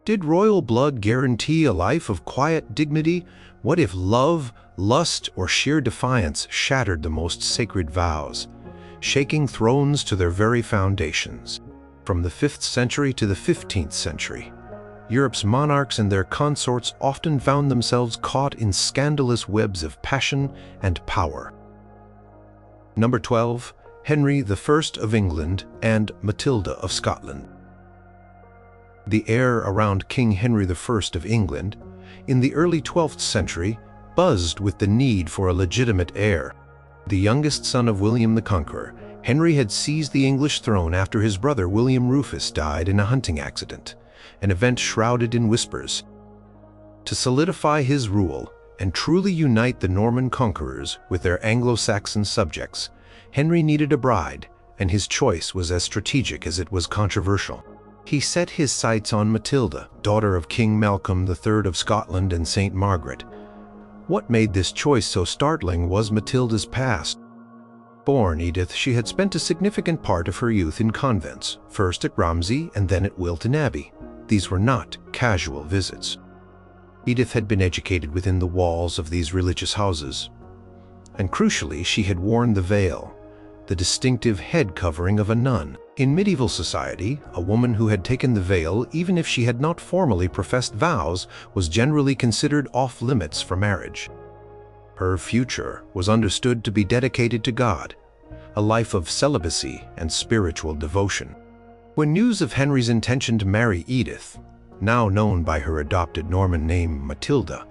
Did royal blood guarantee a life of quiet dignity? What if love, lust, or sheer defiance shattered the most sacred vows, shaking thrones to their very foundations? From the 5th century to the 15th century, Europe's monarchs and their consorts often found themselves caught in scandalous webs of passion and power. Number 12. Henry I of England and Matilda of Scotland. The air around King Henry I of England, in the early 12th century, buzzed with the need for a legitimate heir. The youngest son of William the Conqueror, Henry had seized the English throne after his brother William Rufus died in a hunting accident, an event shrouded in whispers. To solidify his rule and truly unite the Norman conquerors with their Anglo-Saxon subjects, Henry needed a bride, and his choice was as strategic as it was controversial. He set his sights on Matilda, daughter of King Malcolm III of Scotland and St. Margaret. What made this choice so startling was Matilda's past. Born Edith, she had spent a significant part of her youth in convents, first at Romsey and then at Wilton Abbey. These were not casual visits. Edith had been educated within the walls of these religious houses. And crucially, she had worn the veil, the distinctive head covering of a nun. In medieval society, a woman who had taken the veil, even if she had not formally professed vows, was generally considered off-limits for marriage. Her future was understood to be dedicated to God, a life of celibacy and spiritual devotion. When news of Henry's intention to marry Edith, now known by her adopted Norman name Matilda,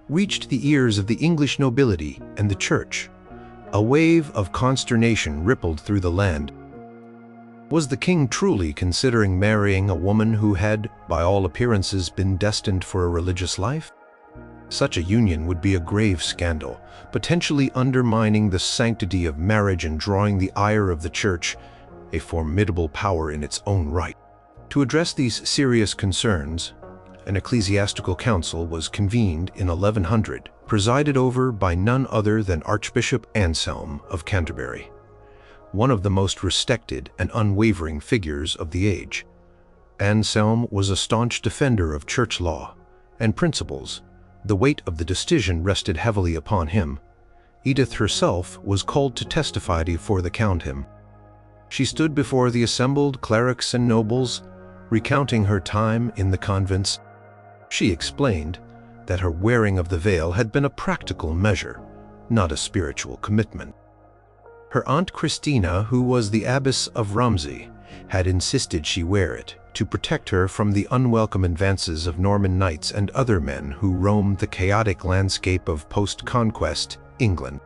reached the ears of the English nobility and the church, a wave of consternation rippled through the land. Was the king truly considering marrying a woman who had, by all appearances, been destined for a religious life? Such a union would be a grave scandal, potentially undermining the sanctity of marriage and drawing the ire of the church, a formidable power in its own right. To address these serious concerns, an ecclesiastical council was convened in 1100, presided over by none other than Archbishop Anselm of Canterbury, one of the most respected and unwavering figures of the age. Anselm was a staunch defender of church law and principles. The weight of the decision rested heavily upon him. Edith herself was called to testify before the council. She stood before the assembled clerics and nobles, recounting her time in the convents. She explained that her wearing of the veil had been a practical measure, not a spiritual commitment. Her aunt Christina, who was the abbess of Romsey, had insisted she wear it to protect her from the unwelcome advances of Norman knights and other men who roamed the chaotic landscape of post-conquest England.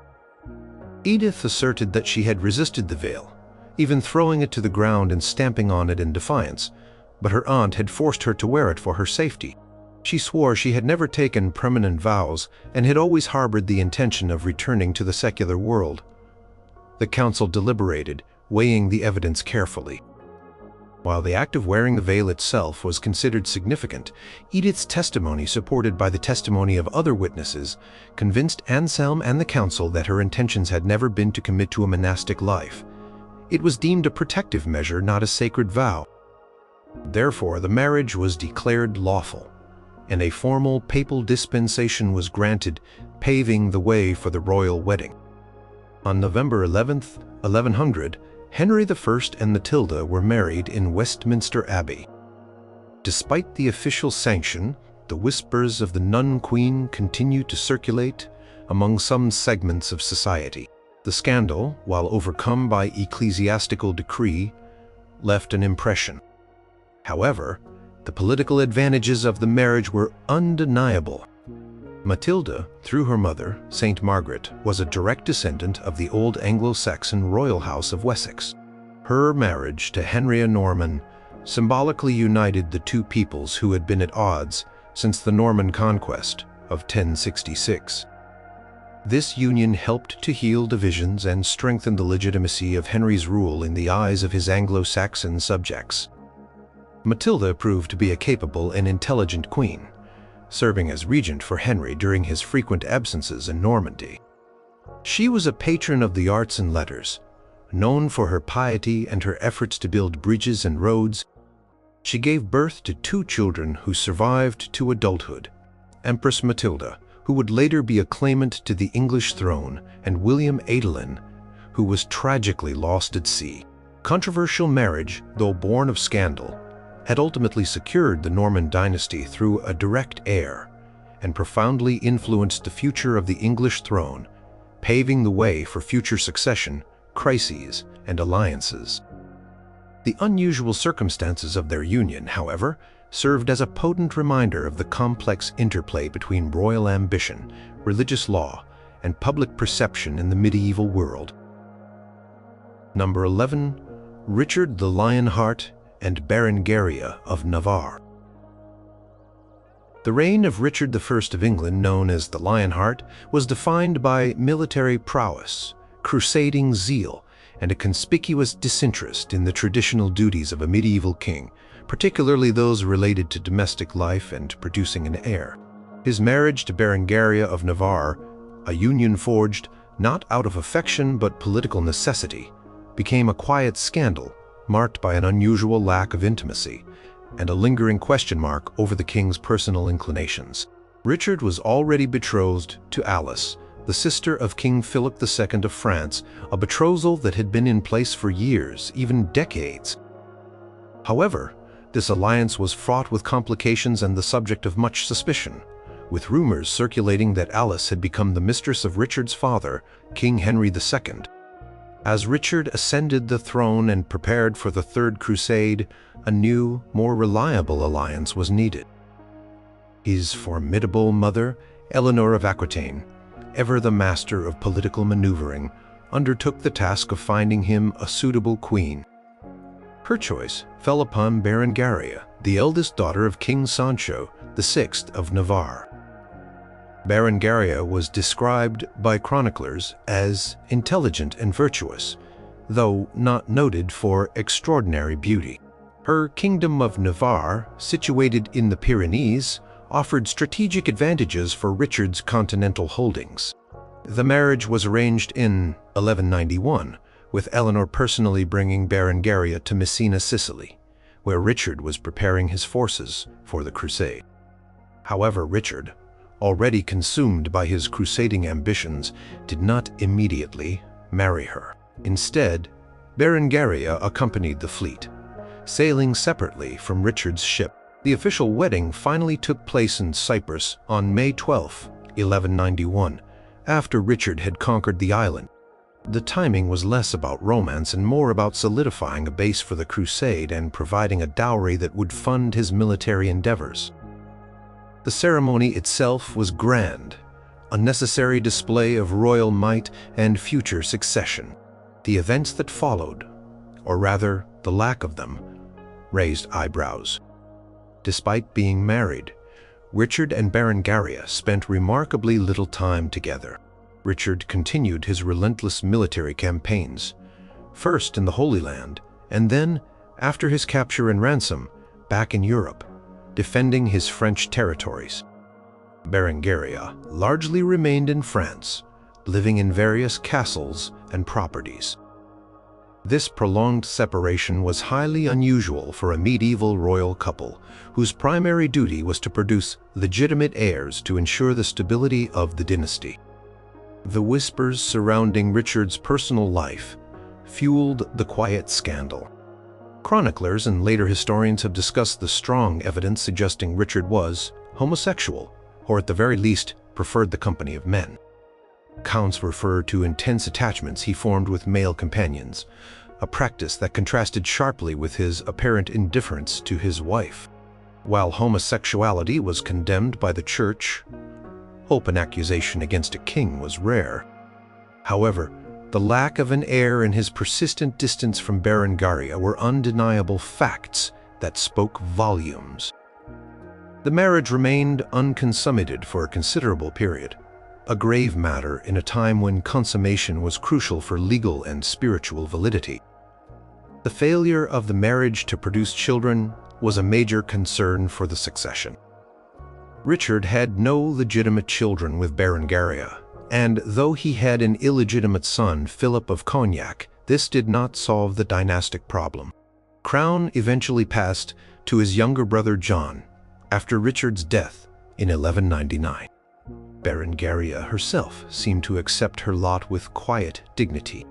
Edith asserted that she had resisted the veil, even throwing it to the ground and stamping on it in defiance, but her aunt had forced her to wear it for her safety. She swore she had never taken permanent vows and had always harbored the intention of returning to the secular world. The council deliberated, weighing the evidence carefully. While the act of wearing the veil itself was considered significant, Edith's testimony, supported by the testimony of other witnesses, convinced Anselm and the council that her intentions had never been to commit to a monastic life. It was deemed a protective measure, not a sacred vow. Therefore, the marriage was declared lawful, and a formal papal dispensation was granted, paving the way for the royal wedding. On November 11th, 1100, Henry I and Matilda were married in Westminster Abbey. Despite the official sanction, the whispers of the nun queen continued to circulate among some segments of society. The scandal, while overcome by ecclesiastical decree, left an impression. However, the political advantages of the marriage were undeniable. Matilda, through her mother, St. Margaret, was a direct descendant of the old Anglo-Saxon royal house of Wessex. Her marriage to Henry a Norman symbolically united the two peoples who had been at odds since the Norman conquest of 1066. This union helped to heal divisions and strengthen the legitimacy of Henry's rule in the eyes of his Anglo-Saxon subjects. Matilda proved to be a capable and intelligent queen, serving as regent for Henry during his frequent absences in Normandy. She was a patron of the arts and letters, known for her piety and her efforts to build bridges and roads. She gave birth to 2 children who survived to adulthood: Empress Matilda, who would later be a claimant to the English throne, and William Adelin, who was tragically lost at sea. Controversial marriage, though born of scandal, had ultimately secured the Norman dynasty through a direct heir, and profoundly influenced the future of the English throne, paving the way for future succession, crises, and alliances. The unusual circumstances of their union, however, served as a potent reminder of the complex interplay between royal ambition, religious law, and public perception in the medieval world. Number 11. Richard the Lionheart and Berengaria of Navarre. The reign of Richard I of England, known as the Lionheart, was defined by military prowess, crusading zeal, and a conspicuous disinterest in the traditional duties of a medieval king, particularly those related to domestic life and producing an heir. His marriage to Berengaria of Navarre, a union forged not out of affection but political necessity, became a quiet scandal marked by an unusual lack of intimacy and a lingering question mark over the king's personal inclinations. Richard was already betrothed to Alice, the sister of King Philip II of France, a betrothal that had been in place for years, even decades. However, this alliance was fraught with complications and the subject of much suspicion, with rumors circulating that Alice had become the mistress of Richard's father, King Henry II. As Richard ascended the throne and prepared for the Third Crusade, a new, more reliable alliance was needed. His formidable mother, Eleanor of Aquitane, ever the master of political maneuvering, undertook the task of finding him a suitable queen. Her choice fell upon Berengaria, the eldest daughter of King Sancho VI of Navarre. Berengaria was described by chroniclers as intelligent and virtuous, though not noted for extraordinary beauty. Her kingdom of Navarre, situated in the Pyrenees, offered strategic advantages for Richard's continental holdings. The marriage was arranged in 1191, with Eleanor personally bringing Berengaria to Messina, Sicily, where Richard was preparing his forces for the crusade. However, Richard, already consumed by his crusading ambitions, did not immediately marry her. Instead, Berengaria accompanied the fleet, sailing separately from Richard's ship. The official wedding finally took place in Cyprus on May 12, 1191, after Richard had conquered the island. The timing was less about romance and more about solidifying a base for the crusade and providing a dowry that would fund his military endeavors. The ceremony itself was grand, a necessary display of royal might and future succession. The events that followed, or rather the lack of them, raised eyebrows. Despite being married, Richard and Berengaria spent remarkably little time together. Richard continued his relentless military campaigns, first in the Holy Land, and then, after his capture and ransom, back in Europe, defending his French territories. Berengaria largely remained in France, living in various castles and properties. This prolonged separation was highly unusual for a medieval royal couple, whose primary duty was to produce legitimate heirs to ensure the stability of the dynasty. The whispers surrounding Richard's personal life fueled the quiet scandal. Chroniclers and later historians have discussed the strong evidence suggesting Richard was homosexual, or at the very least preferred the company of men. Accounts refer to intense attachments he formed with male companions, a practice that contrasted sharply with his apparent indifference to his wife. While homosexuality was condemned by the Church, open accusation against a king was rare. However, the lack of an heir and his persistent distance from Berengaria were undeniable facts that spoke volumes. The marriage remained unconsummated for a considerable period, a grave matter in a time when consummation was crucial for legal and spiritual validity. The failure of the marriage to produce children was a major concern for the succession. Richard had no legitimate children with Berengaria, and though he had an illegitimate son, Philip of Cognac, this did not solve the dynastic problem. Crown eventually passed to his younger brother John after Richard's death in 1199. Berengaria herself seemed to accept her lot with quiet dignity.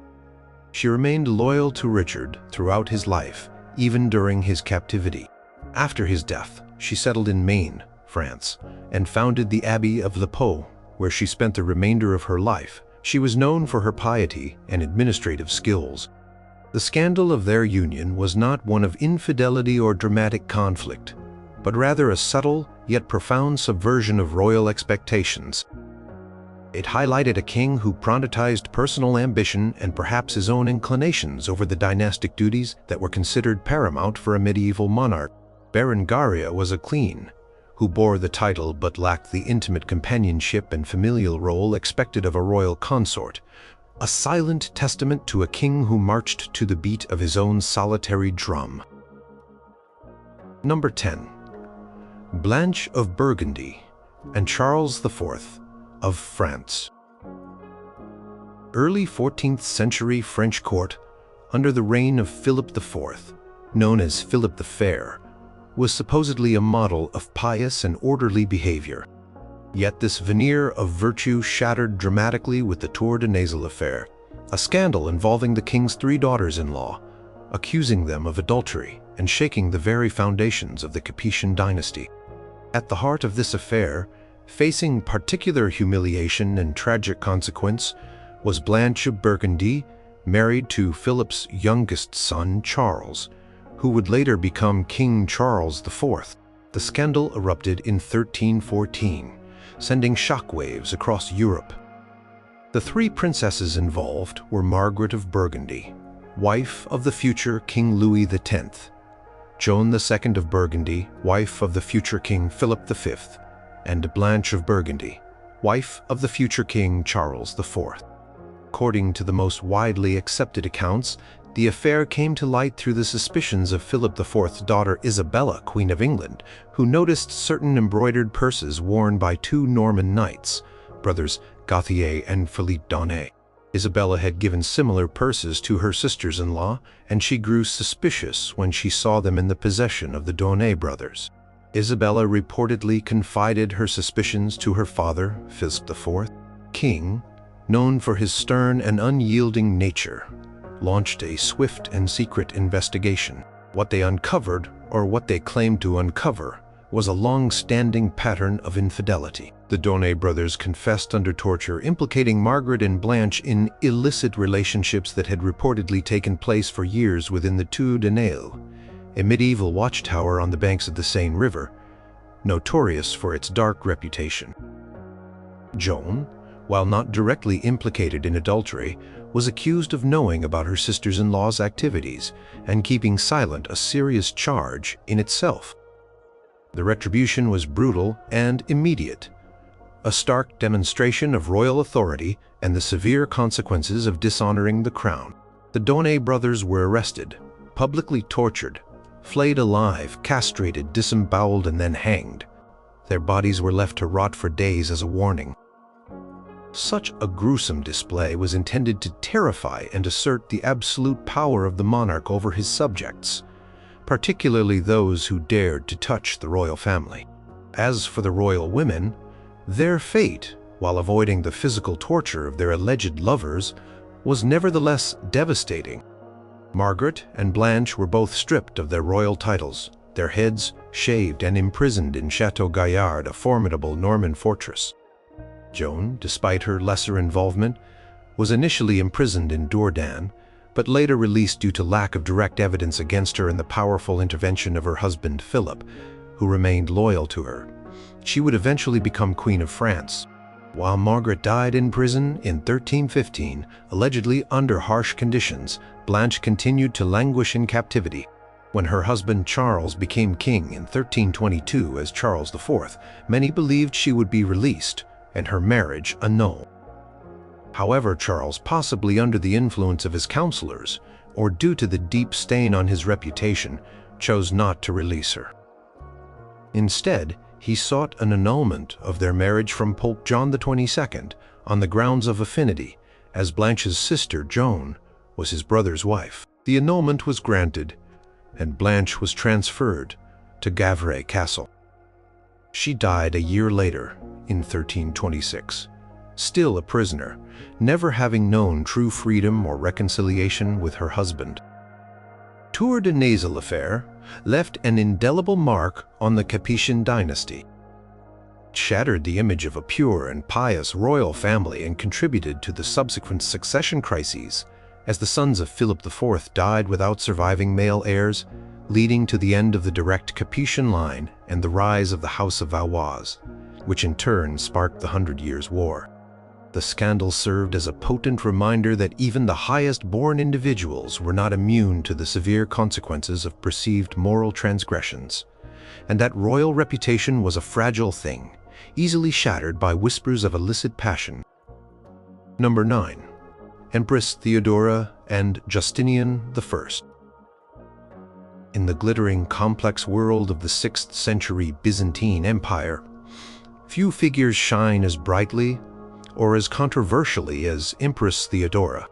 She remained loyal to Richard throughout his life, even during his captivity. After his death, she settled in Maine, France, and founded the Abbey of Le Pau, where she spent the remainder of her life. She was known for her piety and administrative skills. The scandal of their union was not one of infidelity or dramatic conflict, but rather a subtle yet profound subversion of royal expectations. It highlighted a king who prioritized personal ambition and perhaps his own inclinations over the dynastic duties that were considered paramount for a medieval monarch. Berengaria was a queen who bore the title but lacked the intimate companionship and familial role expected of a royal consort, a silent testament to a king who marched to the beat of his own solitary drum. Number 10. Blanch of Burgundy and Charles IV of France. Early 14th century French court, under the reign of Philip IV, known as Philip the Fair, was supposedly a model of pious and orderly behavior. Yet this veneer of virtue shattered dramatically with the Tour de Nasle affair, a scandal involving the king's 3 daughters-in-law, accusing them of adultery and shaking the very foundations of the Capetian dynasty. At the heart of this affair, facing particular humiliation and tragic consequence, was Blanch of Burgundy, married to Philip's youngest son, Charles, who would later become King Charles IV. The scandal erupted in 1314, sending shockwaves across Europe. The 3 princesses involved were Margaret of Burgundy, wife of the future King Louis X, Joan II of Burgundy, wife of the future King Philip V, and Blanche of Burgundy, wife of the future King Charles IV. According to the most widely accepted accounts, the affair came to light through the suspicions of Philip IV's daughter Isabella, Queen of England, who noticed certain embroidered purses worn by 2 Norman knights, brothers Gauthier and Philippe d'Aunay. Isabella had given similar purses to her sisters-in-law, and she grew suspicious when she saw them in the possession of the d'Aunay brothers. Isabella reportedly confided her suspicions to her father, Philip IV. King, known for his stern and unyielding nature, launched a swift and secret investigation. What they uncovered, or what they claimed to uncover, was a long-standing pattern of infidelity. The d'Aunay brothers confessed under torture, implicating Margaret and Blanche in illicit relationships that had reportedly taken place for years within the Tour de Nasle, a medieval watchtower on the banks of the Seine River, notorious for its dark reputation. Joan, while not directly implicated in adultery, was accused of knowing about her sisters-in-law's activities and keeping silent, a serious charge in itself. The retribution was brutal and immediate, a stark demonstration of royal authority and the severe consequences of dishonoring the crown. The d'Aunay brothers were arrested, publicly tortured, flayed alive, castrated, disemboweled, and then hanged. Their bodies were left to rot for days as a warning. Such a gruesome display was intended to terrify and assert the absolute power of the monarch over his subjects, particularly those who dared to touch the royal family. As for the royal women, their fate, while avoiding the physical torture of their alleged lovers, was nevertheless devastating. Margaret and Blanche were both stripped of their royal titles, their heads shaved and imprisoned in Chateau Gaillard, a formidable Norman fortress. Joan, despite her lesser involvement, was initially imprisoned in Dourdan, but later released due to lack of direct evidence against her and the powerful intervention of her husband Philip, who remained loyal to her. She would eventually become Queen of France. While Margaret died in prison in 1315, allegedly under harsh conditions, Blanche continued to languish in captivity. When her husband Charles became king in 1322 as Charles IV, many believed she would be released and her marriage annulled. However, Charles, possibly under the influence of his counselors, or due to the deep stain on his reputation, chose not to release her. Instead, he sought an annulment of their marriage from Pope John XXII on the grounds of affinity, as Blanche's sister, Joan, was his brother's wife. The annulment was granted, and Blanche was transferred to Gavveston Castle. She died a year later, in 1326, still a prisoner, never having known true freedom or reconciliation with her husband. Tour de Nesle affair left an indelible mark on the Capetian dynasty. It shattered the image of a pure and pious royal family and contributed to the subsequent succession crises, as the sons of Philip IV died without surviving male heirs, leading to the end of the direct Capetian line and the rise of the House of Valois, which in turn sparked the 100 Years' War. The scandal served as a potent reminder that even the highest-born individuals were not immune to the severe consequences of perceived moral transgressions, and that royal reputation was a fragile thing, easily shattered by whispers of illicit passion. Number 9. Empress Theodora and Justinian I. In the glittering, complex world of the 6th century Byzantine Empire, few figures shine as brightly or as controversially as Empress Theodora.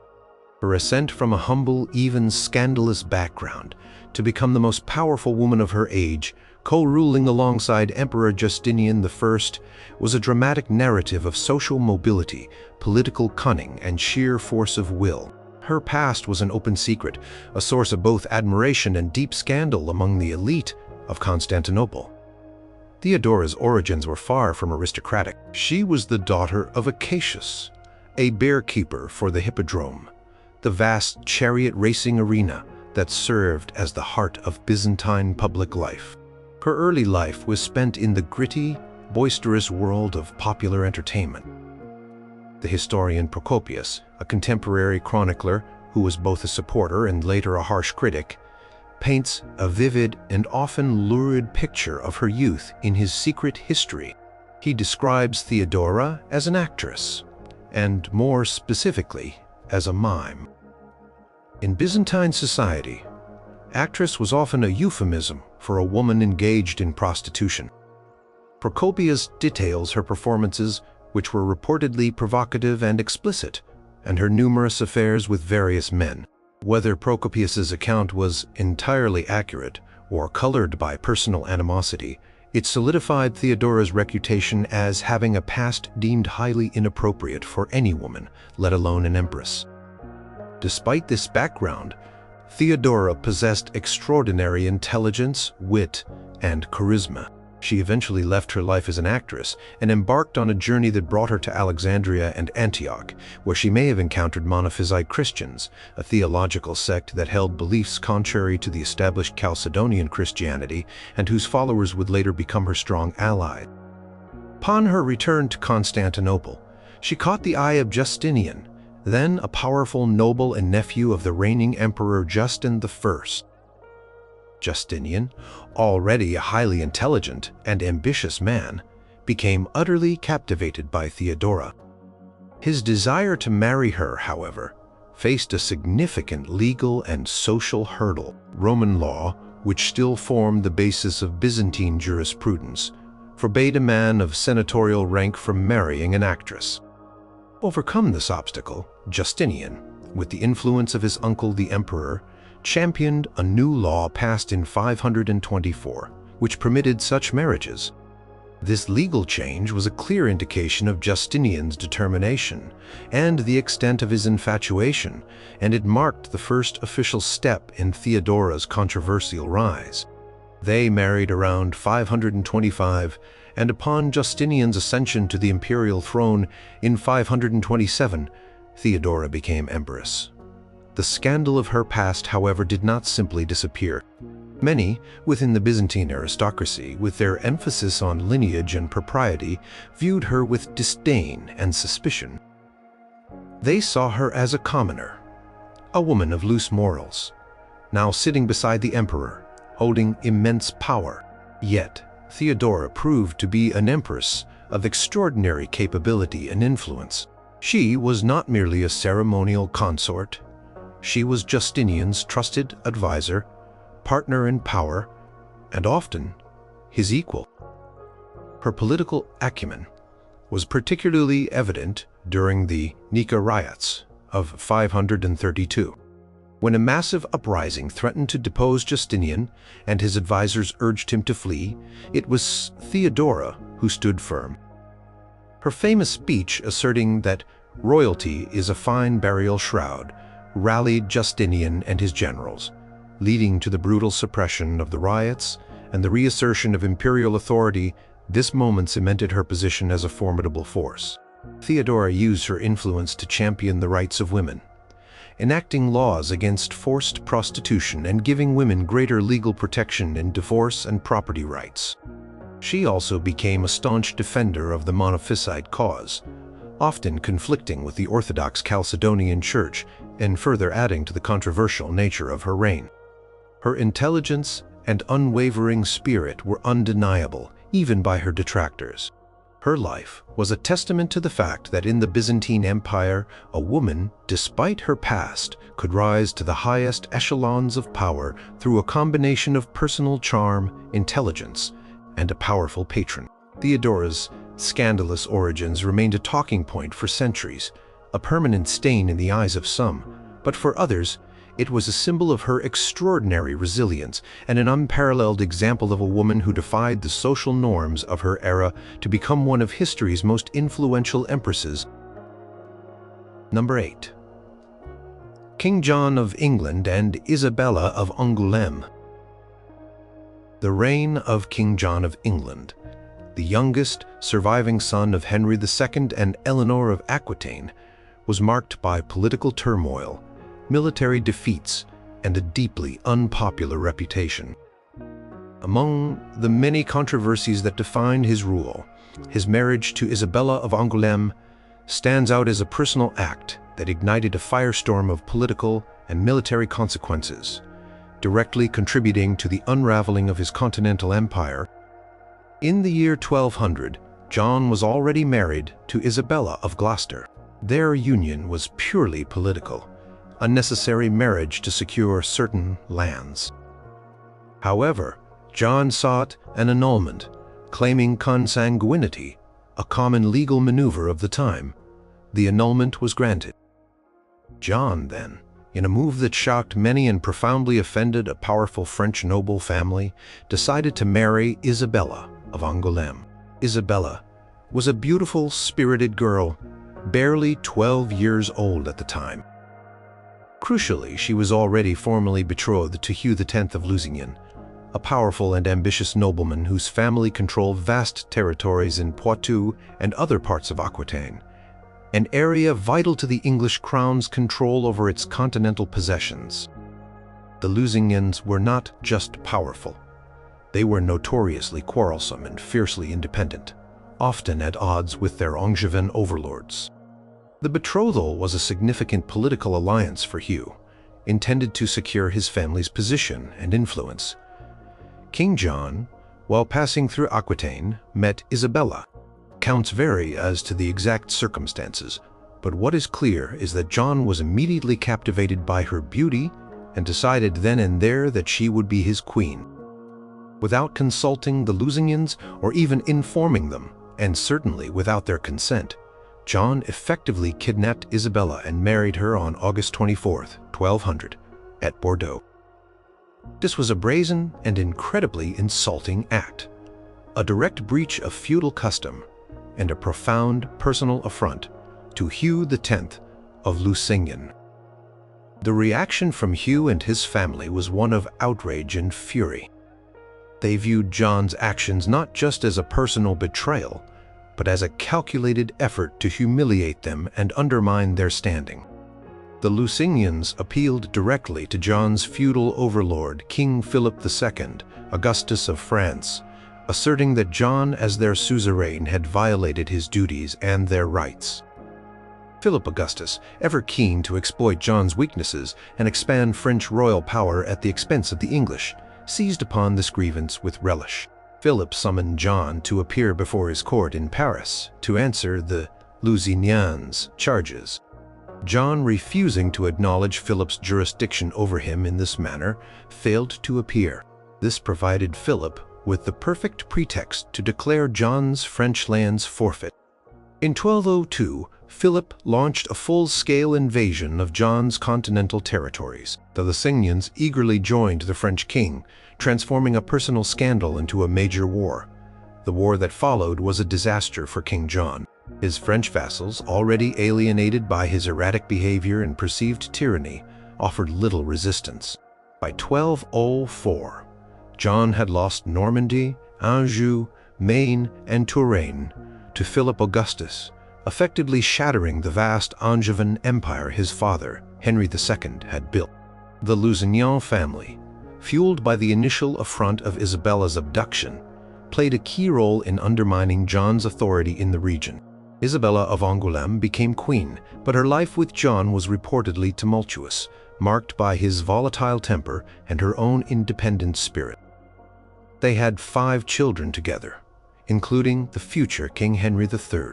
Her ascent from a humble, even scandalous background to become the most powerful woman of her age, co-ruling alongside Emperor Justinian I, was a dramatic narrative of social mobility, political cunning, and sheer force of will. Her past was an open secret, a source of both admiration and deep scandal among the elite of Constantinople. Theodora's origins were far from aristocratic. She was the daughter of Acacius, a bear-keeper for the Hippodrome, the vast chariot racing arena that served as the heart of Byzantine public life. Her early life was spent in the gritty, boisterous world of popular entertainment. The historian Procopius, a contemporary chronicler who was both a supporter and later a harsh critic, paints a vivid and often lurid picture of her youth in his Secret History. He describes Theodora as an actress, and more specifically, as a mime. In Byzantine society, actress was often a euphemism for a woman engaged in prostitution. Procopius details her performances, which were reportedly provocative and explicit, and her numerous affairs with various men. Whether Procopius's account was entirely accurate or colored by personal animosity, it solidified Theodora's reputation as having a past deemed highly inappropriate for any woman, let alone an empress. Despite this background, Theodora possessed extraordinary intelligence, wit, and charisma. She eventually left her life as an actress and embarked on a journey that brought her to Alexandria and Antioch, where she may have encountered Monophysite Christians, a theological sect that held beliefs contrary to the established Chalcedonian Christianity and whose followers would later become her strong ally. Upon her return to Constantinople, she caught the eye of Justinian, then a powerful noble and nephew of the reigning Emperor Justin I. Justinian, already a highly intelligent and ambitious man, became utterly captivated by Theodora. His desire to marry her, however, faced a significant legal and social hurdle. Roman law, which still formed the basis of Byzantine jurisprudence, forbade a man of senatorial rank from marrying an actress. To overcome this obstacle, Justinian, with the influence of his uncle the emperor, championed a new law passed in 524, which permitted such marriages. This legal change was a clear indication of Justinian's determination and the extent of his infatuation, and it marked the first official step in Theodora's controversial rise. They married around 525, and upon Justinian's ascension to the imperial throne in 527, Theodora became empress. The scandal of her past, however, did not simply disappear. Many within the Byzantine aristocracy, with their emphasis on lineage and propriety, viewed her with disdain and suspicion. They saw her as a commoner, a woman of loose morals, now sitting beside the emperor, holding immense power. Yet, Theodora proved to be an empress of extraordinary capability and influence. She was not merely a ceremonial consort. She was Justinian's trusted advisor, partner in power, and often his equal. Her political acumen was particularly evident during the Nika riots of 532. When a massive uprising threatened to depose Justinian and his advisors urged him to flee, it was Theodora who stood firm. Her famous speech asserting that royalty is a fine burial shroud rallied Justinian and his generals, leading to the brutal suppression of the riots and the reassertion of imperial authority. This moment cemented her position as a formidable force. Theodora used her influence to champion the rights of women, enacting laws against forced prostitution and giving women greater legal protection in divorce and property rights. She also became a staunch defender of the Monophysite cause, often conflicting with the Orthodox Chalcedonian Church and further adding to the controversial nature of her reign. Her intelligence and unwavering spirit were undeniable, even by her detractors. Her life was a testament to the fact that in the Byzantine Empire, a woman, despite her past, could rise to the highest echelons of power through a combination of personal charm, intelligence, and a powerful patron. Theodora's scandalous origins remained a talking point for centuries, a permanent stain in the eyes of some, but for others, it was a symbol of her extraordinary resilience and an unparalleled example of a woman who defied the social norms of her era to become one of history's most influential empresses. Number 8. King John of England and Isabella of Angulem. The reign of King John of England, the youngest surviving son of Henry II and Eleanor of Aquitane, was marked by political turmoil, military defeats, and a deeply unpopular reputation. Among the many controversies that defined his rule, his marriage to Isabella of Angulem stands out as a personal act that ignited a firestorm of political and military consequences, directly contributing to the unraveling of his continental empire. In the year 1200, John was already married to Isabella of Gloucester. Their union was purely political, a necessary marriage to secure certain lands. However, John sought an annulment, claiming consanguinity, a common legal maneuver of the time. The annulment was granted. John, then, in a move that shocked many and profoundly offended a powerful French noble family, decided to marry Isabella of Angulem. Isabella was a beautiful, spirited girl, barely 12 years old at the time. Crucially, she was already formally betrothed to Hugh X of Lusignan, a powerful and ambitious nobleman whose family controlled vast territories in Poitou and other parts of Aquitaine, an area vital to the English crown's control over its continental possessions. The Lusignans were not just powerful. They were notoriously quarrelsome and fiercely independent, often at odds with their Angevin overlords. The betrothal was a significant political alliance for Hugh, intended to secure his family's position and influence. King John, while passing through Aquitaine, met Isabella. Accounts vary as to the exact circumstances, but what is clear is that John was immediately captivated by her beauty and decided then and there that she would be his queen. Without consulting the Lusignans or even informing them, and certainly without their consent, John effectively kidnapped Isabella and married her on August 24, 1200, at Bordeaux. This was a brazen and incredibly insulting act, a direct breach of feudal custom, and a profound personal affront to Hugh X of Lusignan. The reaction from Hugh and his family was one of outrage and fury. They viewed John's actions not just as a personal betrayal, but as a calculated effort to humiliate them and undermine their standing. The Lusignans appealed directly to John's feudal overlord, King Philip II, Augustus of France, asserting that John, as their suzerain, had violated his duties and their rights. Philip Augustus, ever keen to exploit John's weaknesses and expand French royal power at the expense of the English, seized upon this grievance with relish. Philip summoned John to appear before his court in Paris to answer the Lusignans' charges. John, refusing to acknowledge Philip's jurisdiction over him in this manner, failed to appear. This provided Philip with the perfect pretext to declare John's French lands forfeit. In 1202, Philip launched a full-scale invasion of John's continental territories. The Lusignans eagerly joined the French king, transforming a personal scandal into a major war. The war that followed was a disaster for King John. His French vassals, already alienated by his erratic behavior and perceived tyranny, offered little resistance. By 1204, John had lost Normandy, Anjou, Maine, and Touraine to Philip Augustus, effectively shattering the vast Angevin empire his father, Henry II, had built. The Lusignan family, fueled by the initial affront of Isabella's abduction, played a key role in undermining John's authority in the region. Isabella of Angulem became queen, but her life with John was reportedly tumultuous, marked by his volatile temper and her own independent spirit. They had 5 children together, including the future King Henry III.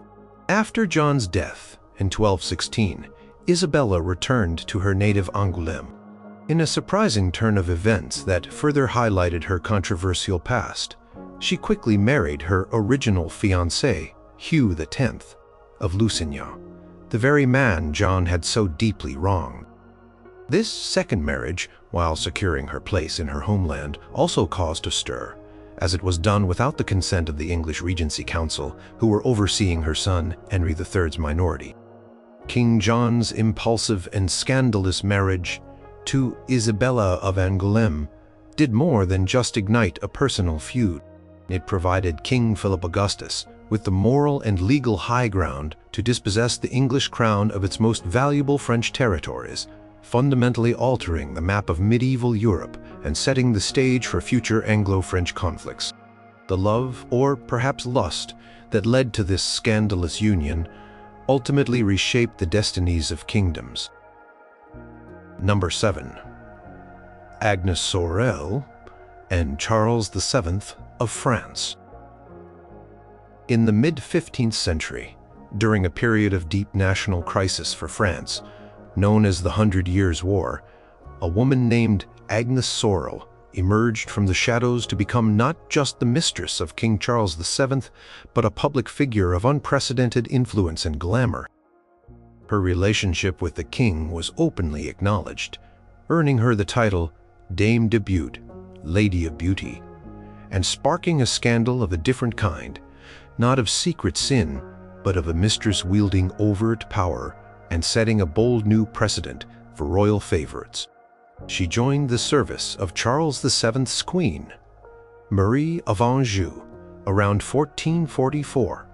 After John's death in 1216, Isabella returned to her native Angulem. In a surprising turn of events that further highlighted her controversial past, she quickly married her original fiancé, Hugh X of Lusignan, the very man John had so deeply wronged. This second marriage, while securing her place in her homeland, also caused a stir, as it was done without the consent of the English Regency Council, who were overseeing her son Henry III's minority. King John's impulsive and scandalous marriage to Isabella of Angulem did more than just ignite a personal feud. It provided King Philip Augustus with the moral and legal high ground to dispossess the English crown of its most valuable French territories, fundamentally altering the map of medieval Europe and setting the stage for future Anglo-French conflicts. The love, or perhaps lust, that led to this scandalous union ultimately reshaped the destinies of kingdoms. Number 7. Agnes Sorel and Charles VII of France. In the mid-15th century, during a period of deep national crisis for France, known as the 100 Years' War, a woman named Agnes Sorel emerged from the shadows to become not just the mistress of King Charles VII, but a public figure of unprecedented influence and glamour. Her relationship with the king was openly acknowledged, earning her the title Dame de Beauté, Lady of Beauty, and sparking a scandal of a different kind, not of secret sin, but of a mistress wielding overt power and setting a bold new precedent for royal favorites. She joined the service of Charles VII's queen, Marie of Anjou, around 1444,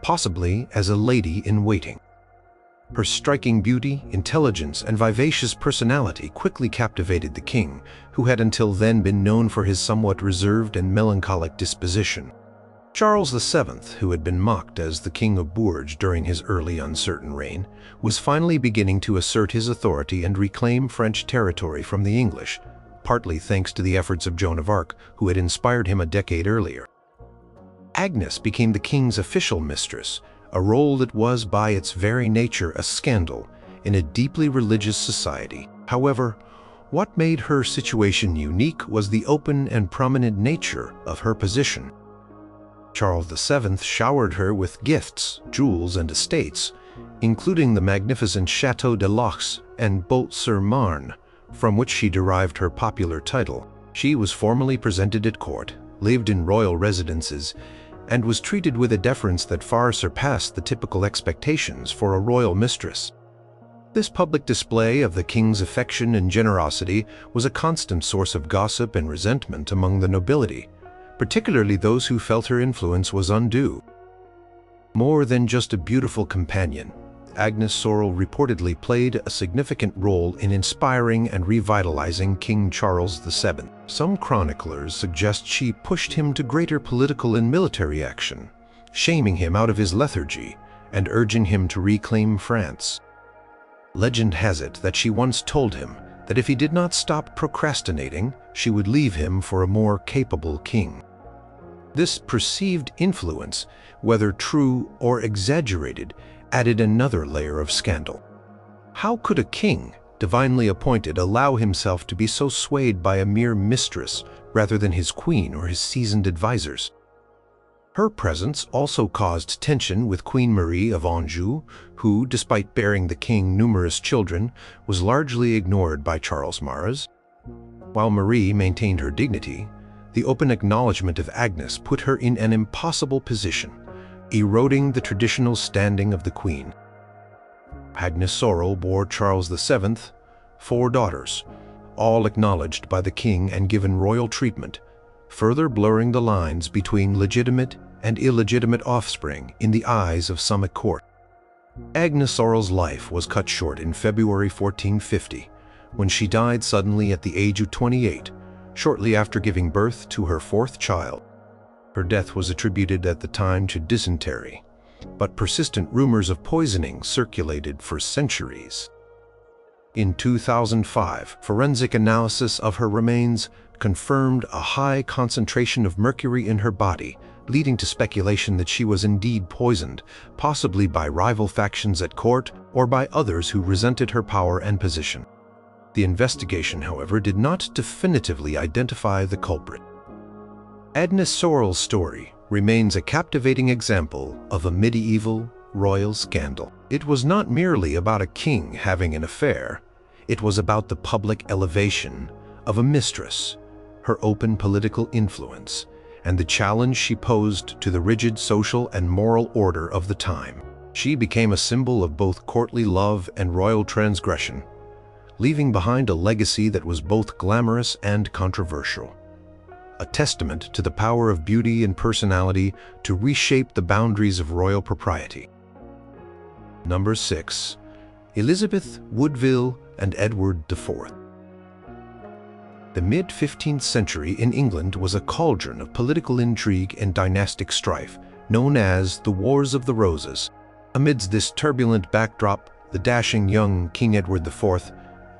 possibly as a lady-in-waiting. Her striking beauty, intelligence, and vivacious personality quickly captivated the king, who had until then been known for his somewhat reserved and melancholic disposition. Charles VII, who had been mocked as the King of Bourges during his early uncertain reign, was finally beginning to assert his authority and reclaim French territory from the English, partly thanks to the efforts of Joan of Arc, who had inspired him a decade earlier. Agnes became the king's official mistress, a role that was by its very nature a scandal in a deeply religious society. However, what made her situation unique was the open and prominent nature of her position. Charles VII showered her with gifts, jewels, and estates, including the magnificent Château de Lox and Bourg-sur-Marne, from which she derived her popular title. She was formally presented at court, lived in royal residences, and was treated with a deference that far surpassed the typical expectations for a royal mistress. This public display of the king's affection and generosity was a constant source of gossip and resentment among the nobility, particularly those who felt her influence was undue. More than just a beautiful companion, Agnes Sorel reportedly played a significant role in inspiring and revitalizing King Charles VII. Some chroniclers suggest she pushed him to greater political and military action, shaming him out of his lethargy and urging him to reclaim France. Legend has it that she once told him that if he did not stop procrastinating, she would leave him for a more capable king. This perceived influence, whether true or exaggerated, added another layer of scandal. How could a king, divinely appointed, allow himself to be so swayed by a mere mistress rather than his queen or his seasoned advisors? Her presence also caused tension with Queen Marie of Anjou, who, despite bearing the king numerous children, was largely ignored by Charles Marais. While Marie maintained her dignity, the open acknowledgement of Agnes put her in an impossible position, eroding the traditional standing of the queen. Agnes Sorel bore Charles VII 4 daughters, all acknowledged by the king and given royal treatment, further blurring the lines between legitimate and illegitimate offspring in the eyes of some at court. Agnes Sorel's life was cut short in February 1450, when she died suddenly at the age of 28, shortly after giving birth to her 4th child. Her death was attributed at the time to dysentery, but persistent rumors of poisoning circulated for centuries. In 2005, forensic analysis of her remains confirmed a high concentration of mercury in her body, leading to speculation that she was indeed poisoned, possibly by rival factions at court or by others who resented her power and position. The investigation, however, did not definitively identify the culprit. Agnes Sorel's story remains a captivating example of a medieval royal scandal. It was not merely about a king having an affair, it was about the public elevation of a mistress, her open political influence, and the challenge she posed to the rigid social and moral order of the time. She became a symbol of both courtly love and royal transgression, leaving behind a legacy that was both glamorous and controversial, a testament to the power of beauty and personality to reshape the boundaries of royal propriety. Number 6. Elizabeth, Woodville, and Edward IV. The mid-15th century in England was a cauldron of political intrigue and dynastic strife, known as the Wars of the Roses. Amidst this turbulent backdrop, the dashing young King Edward IV,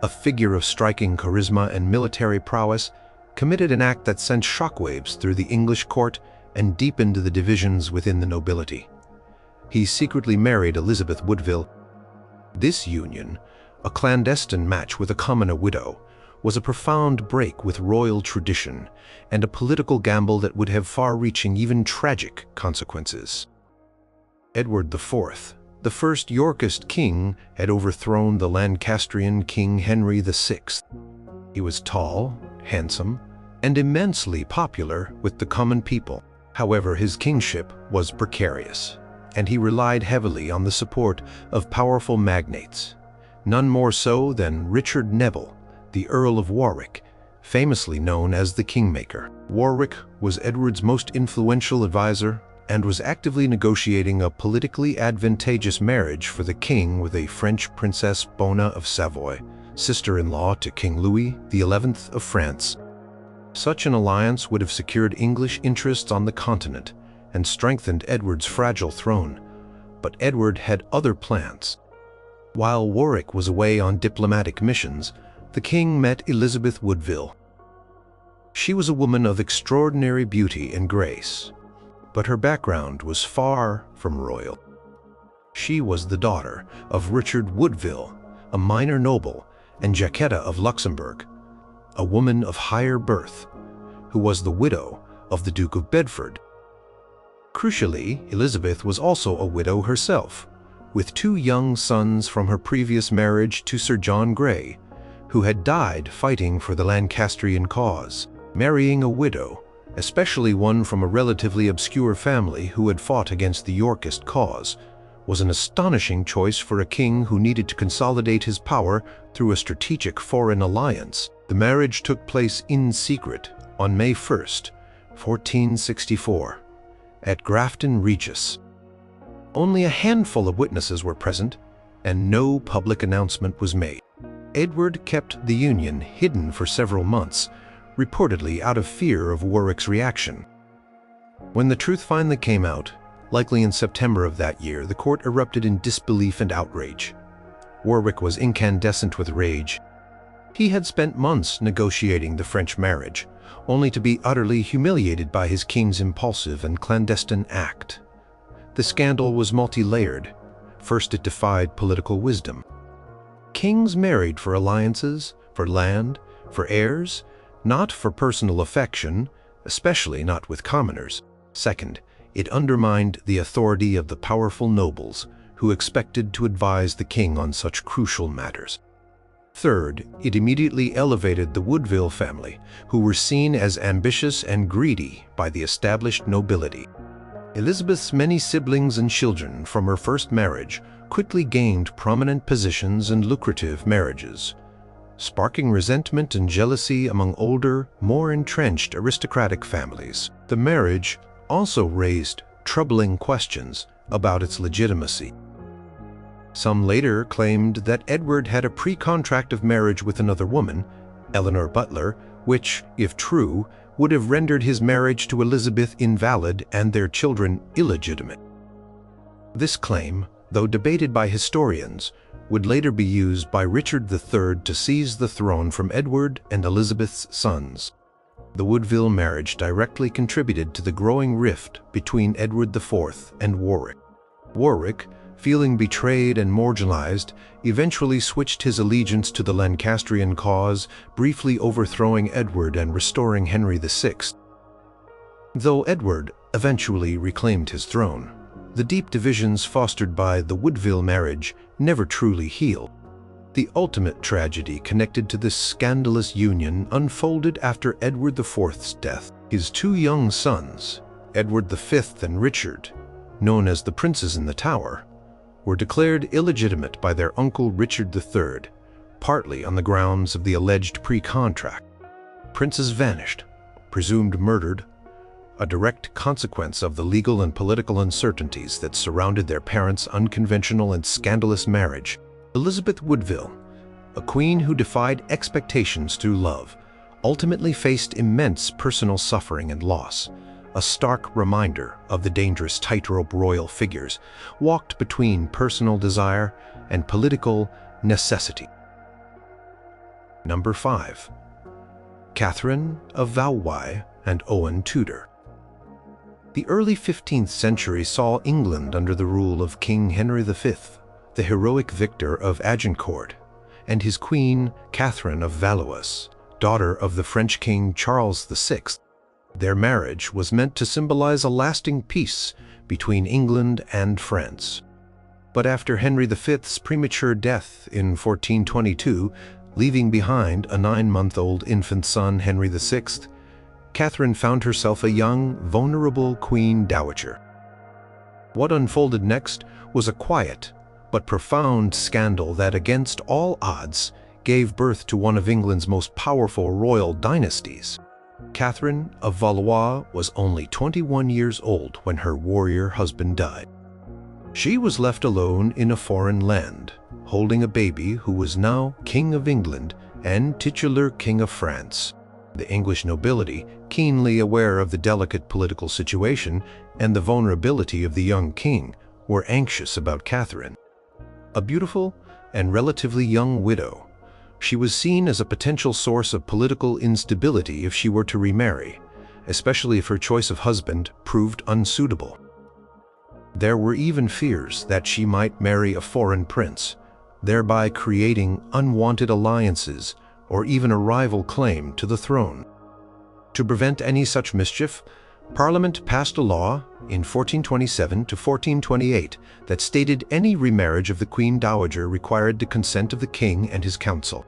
a figure of striking charisma and military prowess, committed an act that sent shockwaves through the English court and deepened the divisions within the nobility. He secretly married Elizabeth Woodville. This union, a clandestine match with a commoner widow, was a profound break with royal tradition and a political gamble that would have far-reaching, even tragic, consequences. Edward IV, the first Yorkist king, had overthrown the Lancastrian King Henry VI. He was tall, handsome, and immensely popular with the common people. However, his kingship was precarious, and he relied heavily on the support of powerful magnates, none more so than Richard Neville, the Earl of Warwick, famously known as the Kingmaker. Warwick was Edward's most influential advisor and was actively negotiating a politically advantageous marriage for the king with a French Princess Bona of Savoy, sister-in-law to King Louis XI of France. Such an alliance would have secured English interests on the continent and strengthened Edward's fragile throne, but Edward had other plans. While Warwick was away on diplomatic missions, the king met Elizabeth Woodville. She was a woman of extraordinary beauty and grace, but her background was far from royal. She was the daughter of Richard Woodville, a minor noble, and Jacquetta of Luxembourg, a woman of higher birth, who was the widow of the Duke of Bedford. Crucially, Elizabeth was also a widow herself, with 2 young sons from her previous marriage to Sir John Grey, who had died fighting for the Lancastrian cause. Marrying a widow, especially one from a relatively obscure family who had fought against the Yorkist cause, was an astonishing choice for a king who needed to consolidate his power through a strategic foreign alliance. The marriage took place in secret on May 1st, 1464, at Grafton Regis. Only a handful of witnesses were present, and no public announcement was made. Edward kept the union hidden for several months, reportedly out of fear of Warwick's reaction. When the truth finally came out, likely in September of that year, the court erupted in disbelief and outrage. Warwick was incandescent with rage. He had spent months negotiating the French marriage, only to be utterly humiliated by his king's impulsive and clandestine act. The scandal was multi-layered. First, it defied political wisdom. Kings married for alliances, for land, for heirs, not for personal affection, especially not with commoners. Second, it undermined the authority of the powerful nobles who expected to advise the king on such crucial matters. Third, it immediately elevated the Woodville family, who were seen as ambitious and greedy by the established nobility. Elizabeth's many siblings and children from her first marriage quickly gained prominent positions and lucrative marriages, sparking resentment and jealousy among older, more entrenched aristocratic families. The marriage also raised troubling questions about its legitimacy. Some later claimed that Edward had a pre-contract of marriage with another woman, Eleanor Butler, which, if true, would have rendered his marriage to Elizabeth invalid and their children illegitimate. This claim, though debated by historians, would later be used by Richard III to seize the throne from Edward and Elizabeth's sons. The Woodville marriage directly contributed to the growing rift between Edward IV and Warwick. Warwick, feeling betrayed and marginalized, eventually switched his allegiance to the Lancastrian cause, briefly overthrowing Edward and restoring Henry VI. Though Edward eventually reclaimed his throne, the deep divisions fostered by the Woodville marriage never truly healed. The ultimate tragedy connected to this scandalous union unfolded after Edward IV's death. His two young sons, Edward V and Richard, known as the Princes in the Tower, were declared illegitimate by their uncle Richard III, partly on the grounds of the alleged pre-contract. Princes vanished, presumed murdered, a direct consequence of the legal and political uncertainties that surrounded their parents' unconventional and scandalous marriage. Elizabeth Woodville, a queen who defied expectations through love, ultimately faced immense personal suffering and loss, a stark reminder of the dangerous tightrope royal figures walked between personal desire and political necessity. Number 5. Catherine of Valois and Owen Tudor. The early 15th century saw England under the rule of King Henry V, the heroic victor of Agincourt, and his queen Catherine of Valois, daughter of the French King Charles VI. Their marriage was meant to symbolize a lasting peace between England and France. But after Henry V's premature death in 1422, leaving behind a 9-month-old infant son, Henry VI, Catherine found herself a young, vulnerable queen dowager. What unfolded next was a quiet but profound scandal that, against all odds, gave birth to one of England's most powerful royal dynasties. Catherine of Valois was only 21 years old when her warrior husband died. She was left alone in a foreign land, holding a baby who was now King of England and titular King of France. The English nobility, keenly aware of the delicate political situation and the vulnerability of the young king, were anxious about Catherine. A beautiful and relatively young widow, she was seen as a potential source of political instability if she were to remarry, especially if her choice of husband proved unsuitable. There were even fears that she might marry a foreign prince, thereby creating unwanted alliances or even a rival claim to the throne. To prevent any such mischief, Parliament passed a law in 1427 to 1428 that stated any remarriage of the Queen Dowager required the consent of the king and his council.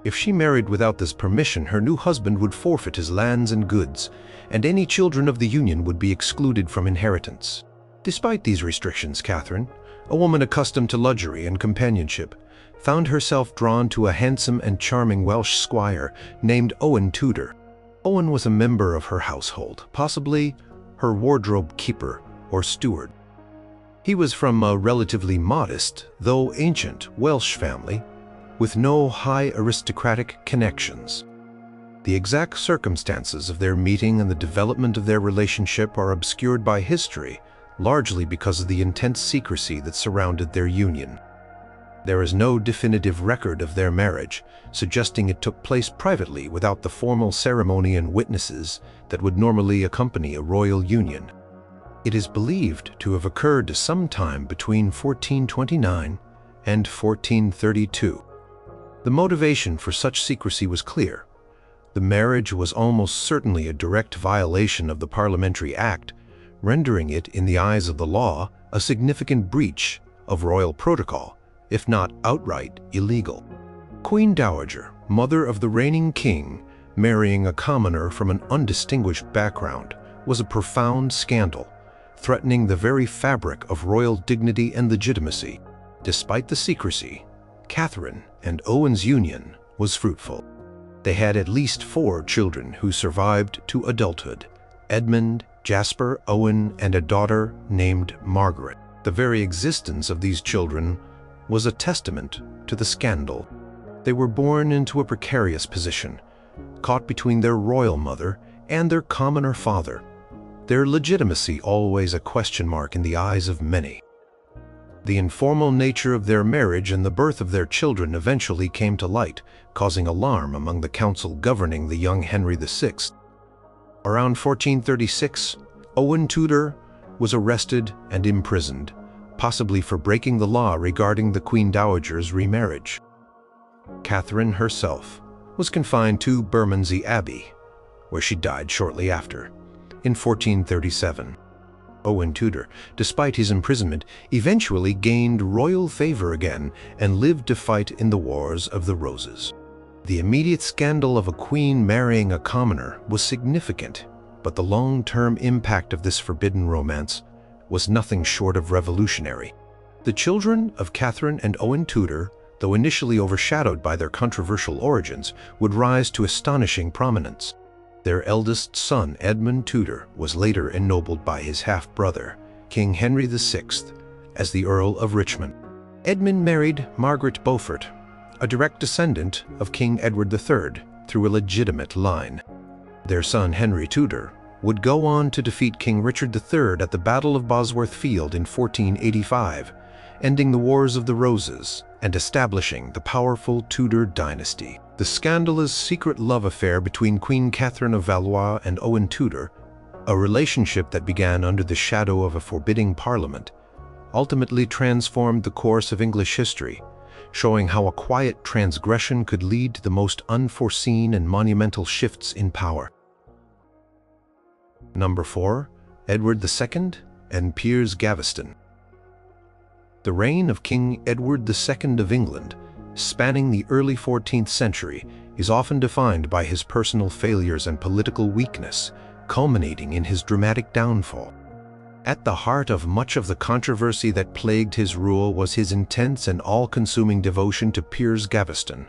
If she married without this permission, her new husband would forfeit his lands and goods, and any children of the union would be excluded from inheritance. Despite these restrictions, Catherine, a woman accustomed to luxury and companionship, found herself drawn to a handsome and charming Welsh squire named Owen Tudor. Owen was a member of her household, possibly her wardrobe keeper or steward. He was from a relatively modest, though ancient, Welsh family, with no high aristocratic connections. The exact circumstances of their meeting and the development of their relationship are obscured by history, largely because of the intense secrecy that surrounded their union. There is no definitive record of their marriage, suggesting it took place privately without the formal ceremony and witnesses that would normally accompany a royal union. It is believed to have occurred sometime between 1429 and 1432. The motivation for such secrecy was clear. The marriage was almost certainly a direct violation of the Parliamentary Act, rendering it, in the eyes of the law, a significant breach of royal protocol, if not outright illegal. Queen Dowager, mother of the reigning king, marrying a commoner from an undistinguished background, was a profound scandal, threatening the very fabric of royal dignity and legitimacy. Despite the secrecy, Catherine and Owen's union was fruitful. They had at least 4 children who survived to adulthood: Edmund, Jasper, Owen, and a daughter named Margaret. The very existence of these children was a testament to the scandal. They were born into a precarious position, caught between their royal mother and their commoner father, their legitimacy always a question mark in the eyes of many. The informal nature of their marriage and the birth of their children eventually came to light, causing alarm among the council governing the young Henry VI. Around 1436, Owen Tudor was arrested and imprisoned, possibly for breaking the law regarding the Queen Dowager's remarriage. Catherine herself was confined to Bermondsey Abbey, where she died shortly after, in 1437. Owen Tudor, despite his imprisonment, eventually gained royal favor again and lived to fight in the Wars of the Roses. The immediate scandal of a queen marrying a commoner was significant, but the long-term impact of this forbidden romance was nothing short of revolutionary. The children of Catherine and Owen Tudor, though initially overshadowed by their controversial origins, would rise to astonishing prominence. Their eldest son, Edmund Tudor, was later ennobled by his half-brother, King Henry VI, as the Earl of Richmond. Edmund married Margaret Beaufort, a direct descendant of King Edward III, through a legitimate line. Their son, Henry Tudor, would go on to defeat King Richard III at the Battle of Bosworth Field in 1485, ending the Wars of the Roses and establishing the powerful Tudor dynasty. The scandalous secret love affair between Queen Catherine of Valois and Owen Tudor, a relationship that began under the shadow of a forbidding parliament, ultimately transformed the course of English history, showing how a quiet transgression could lead to the most unforeseen and monumental shifts in power. Number 4. Edward II and Piers Gavveston. The reign of King Edward II of England, spanning the early 14th century, is often defined by his personal failures and political weakness, culminating in his dramatic downfall. At the heart of much of the controversy that plagued his rule was his intense and all-consuming devotion to Piers Gavveston,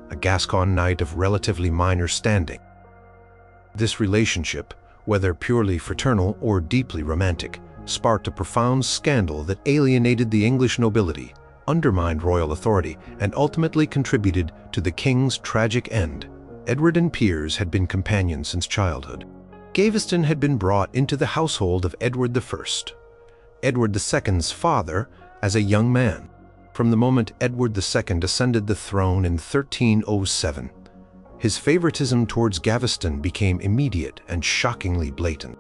a Gascon knight of relatively minor standing. This relationship, whether purely fraternal or deeply romantic, sparked a profound scandal that alienated the English nobility, undermined royal authority, and ultimately contributed to the king's tragic end. Edward and Piers had been companions since childhood. Gavveston had been brought into the household of Edward I, Edward II's father, as a young man. From the moment Edward II ascended the throne in 1307, his favoritism towards Gavveston became immediate and shockingly blatant.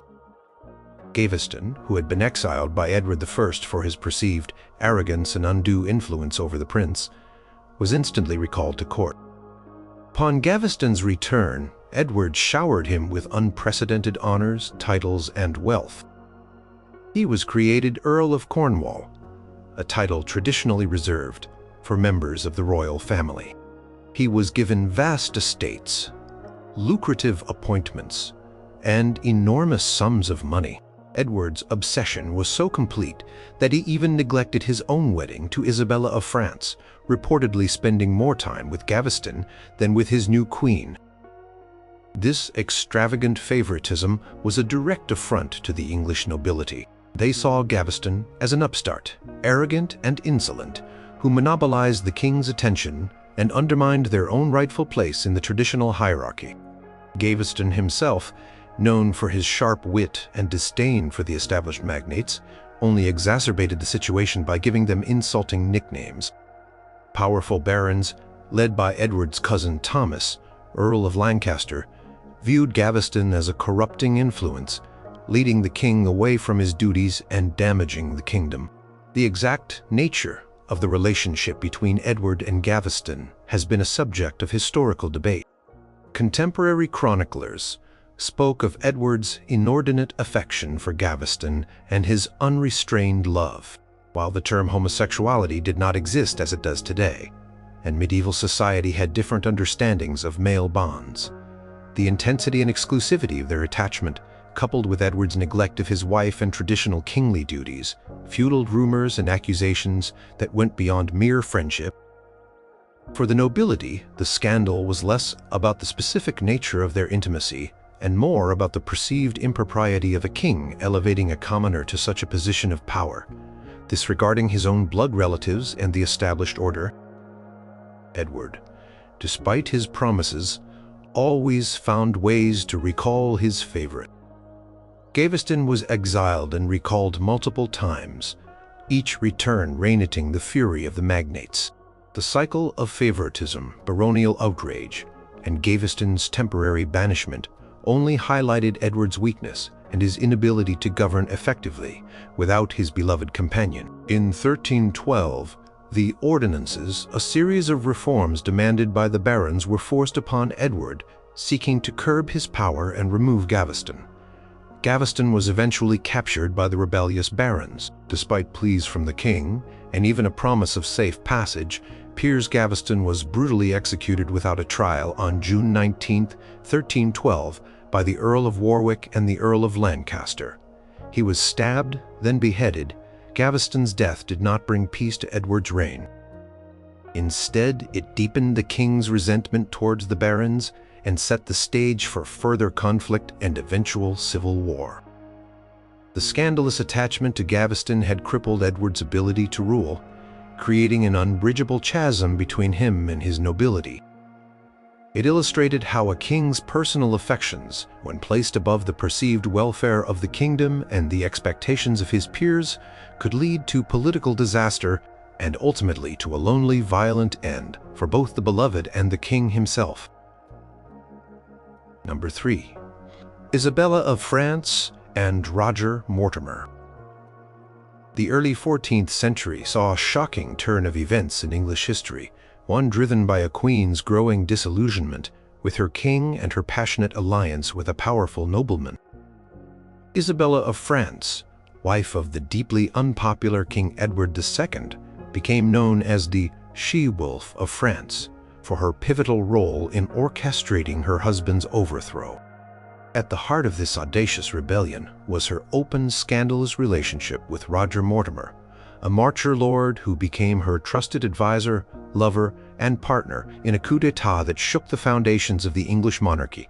Gavveston, who had been exiled by Edward I for his perceived arrogance and undue influence over the prince, was instantly recalled to court. Upon Gaveston's return, Edward showered him with unprecedented honors, titles, and wealth. He was created Earl of Cornwall, a title traditionally reserved for members of the royal family. He was given vast estates, lucrative appointments, and enormous sums of money. Edward's obsession was so complete that he even neglected his own wedding to Isabella of France, reportedly spending more time with Gaveston than with his new queen. This extravagant favoritism was a direct affront to the English nobility. They saw Gaveston as an upstart, arrogant and insolent, who monopolized the king's attention and undermined their own rightful place in the traditional hierarchy. Gaveston himself, known for his sharp wit and disdain for the established magnates, only exacerbated the situation by giving them insulting nicknames. Powerful barons, led by Edward's cousin Thomas, Earl of Lancaster, viewed Gaveston as a corrupting influence, leading the king away from his duties and damaging the kingdom. The exact nature of the relationship between Edward and Gaveston has been a subject of historical debate. Contemporary chroniclers, spoke of Edward's inordinate affection for Gavveston and his unrestrained love. While the term homosexuality did not exist as it does today, and medieval society had different understandings of male bonds, the intensity and exclusivity of their attachment, coupled with Edward's neglect of his wife and traditional kingly duties, fueled rumors and accusations that went beyond mere friendship. For the nobility, the scandal was less about the specific nature of their intimacy and more about the perceived impropriety of a king elevating a commoner to such a position of power, disregarding his own blood relatives and the established order. Edward, despite his promises, always found ways to recall his favorite. Gavveston was exiled and recalled multiple times, each return reigniting the fury of the magnates. The cycle of favoritism, baronial outrage, and Gaveston's temporary banishment only highlighted Edward's weakness and his inability to govern effectively without his beloved companion. In 1312, the Ordinances, a series of reforms demanded by the barons, were forced upon Edward, seeking to curb his power and remove Gavveston. Gavveston was eventually captured by the rebellious barons. Despite pleas from the king, and even a promise of safe passage, Piers Gavveston was brutally executed without a trial on June 19, 1312, by the Earl of Warwick and the Earl of Lancaster. He was stabbed, then beheaded. Gaveston's death did not bring peace to Edward's reign. Instead, it deepened the king's resentment towards the barons and set the stage for further conflict and eventual civil war. The scandalous attachment to Gavveston had crippled Edward's ability to rule, creating an unbridgeable chasm between him and his nobility. It illustrated how a king's personal affections, when placed above the perceived welfare of the kingdom and the expectations of his peers, could lead to political disaster and ultimately to a lonely, violent end for both the beloved and the king himself. Number 3. Isabella of France and Roger Mortimer. The early 14th century saw a shocking turn of events in English history, one driven by a queen's growing disillusionment with her king and her passionate alliance with a powerful nobleman. Isabella of France, wife of the deeply unpopular King Edward II, became known as the She-Wolf of France for her pivotal role in orchestrating her husband's overthrow. At the heart of this audacious rebellion was her open, scandalous relationship with Roger Mortimer, a marcher lord who became her trusted advisor, lover, and partner in a coup d'etat that shook the foundations of the English monarchy.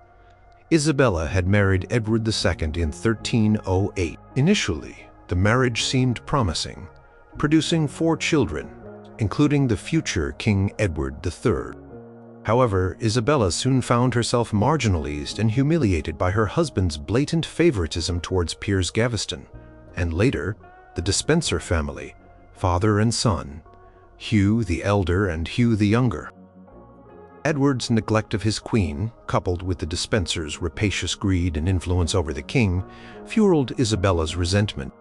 Isabella had married Edward II in 1308. Initially, the marriage seemed promising, producing 4 children, including the future King Edward III. However, Isabella soon found herself marginalized and humiliated by her husband's blatant favoritism towards Piers Gavveston, and later, the Despencer family, father and son, Hugh the elder and Hugh the younger. Edward's neglect of his queen, coupled with the Despensers' rapacious greed and influence over the king, fueled Isabella's resentment.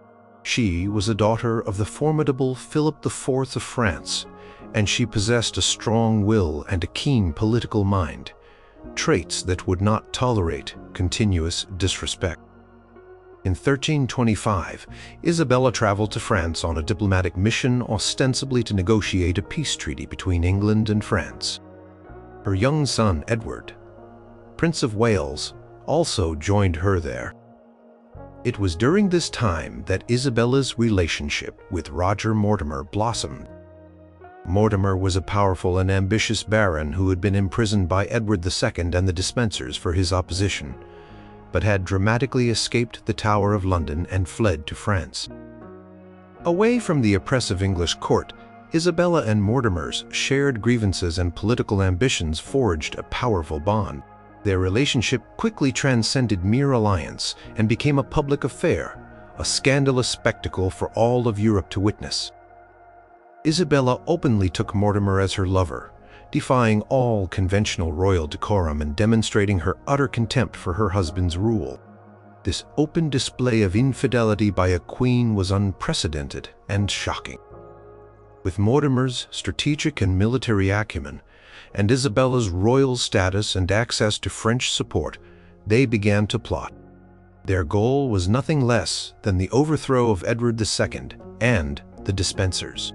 She was a daughter of the formidable Philip IV of France, and she possessed a strong will and a keen political mind, traits that would not tolerate continuous disrespect. In 1325, Isabella traveled to France on a diplomatic mission ostensibly to negotiate a peace treaty between England and France. Her young son, Edward, Prince of Wales, also joined her there. It was during this time that Isabella's relationship with Roger Mortimer blossomed. Mortimer was a powerful and ambitious baron who had been imprisoned by Edward II and the Despensers for his opposition, but had dramatically escaped the Tower of London and fled to France. Away from the oppressive English court, Isabella and Mortimer's shared grievances and political ambitions forged a powerful bond. Their relationship quickly transcended mere alliance and became a public affair, a scandalous spectacle for all of Europe to witness. Isabella openly took Mortimer as her lover, defying all conventional royal decorum and demonstrating her utter contempt for her husband's rule. This open display of infidelity by a queen was unprecedented and shocking. With Mortimer's strategic and military acumen, and Isabella's royal status and access to French support, they began to plot. Their goal was nothing less than the overthrow of Edward II and the Despensers.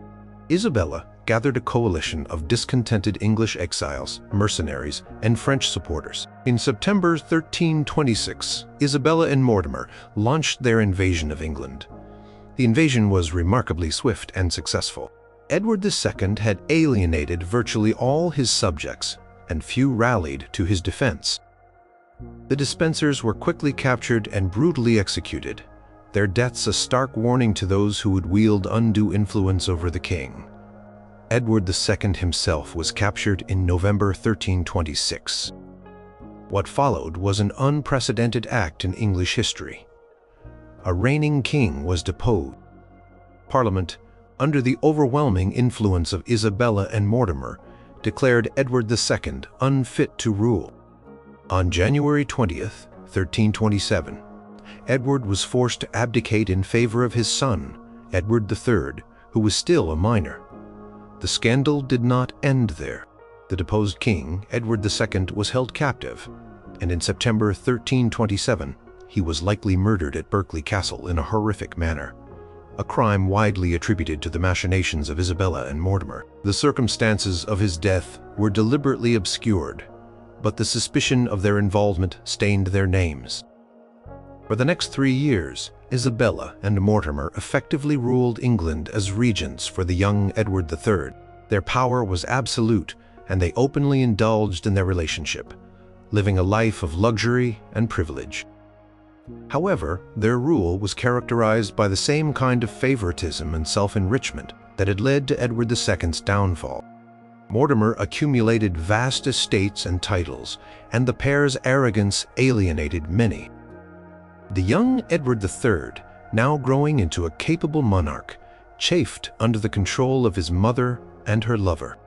Isabella gathered a coalition of discontented English exiles, mercenaries, and French supporters. In September 1326, Isabella and Mortimer launched their invasion of England. The invasion was remarkably swift and successful. Edward II had alienated virtually all his subjects, and few rallied to his defense. The Despensers were quickly captured and brutally executed, their deaths a stark warning to those who would wield undue influence over the king. Edward II himself was captured in November 1326. What followed was an unprecedented act in English history. A reigning king was deposed. Parliament, under the overwhelming influence of Isabella and Mortimer, declared Edward II unfit to rule. On January 20th, 1327, Edward was forced to abdicate in favor of his son, Edward III, who was still a minor. The scandal did not end there. The deposed king, Edward II, was held captive, and in September 1327, he was likely murdered at Berkeley Castle in a horrific manner, a crime widely attributed to the machinations of Isabella and Mortimer. The circumstances of his death were deliberately obscured, but the suspicion of their involvement stained their names. For the next 3 years, Isabella and Mortimer effectively ruled England as regents for the young Edward III. Their power was absolute, and they openly indulged in their relationship, living a life of luxury and privilege. However, their rule was characterized by the same kind of favoritism and self-enrichment that had led to Edward II's downfall. Mortimer accumulated vast estates and titles, and the pair's arrogance alienated many. The young Edward III, now growing into a capable monarch, chafed under the control of his mother and her lover.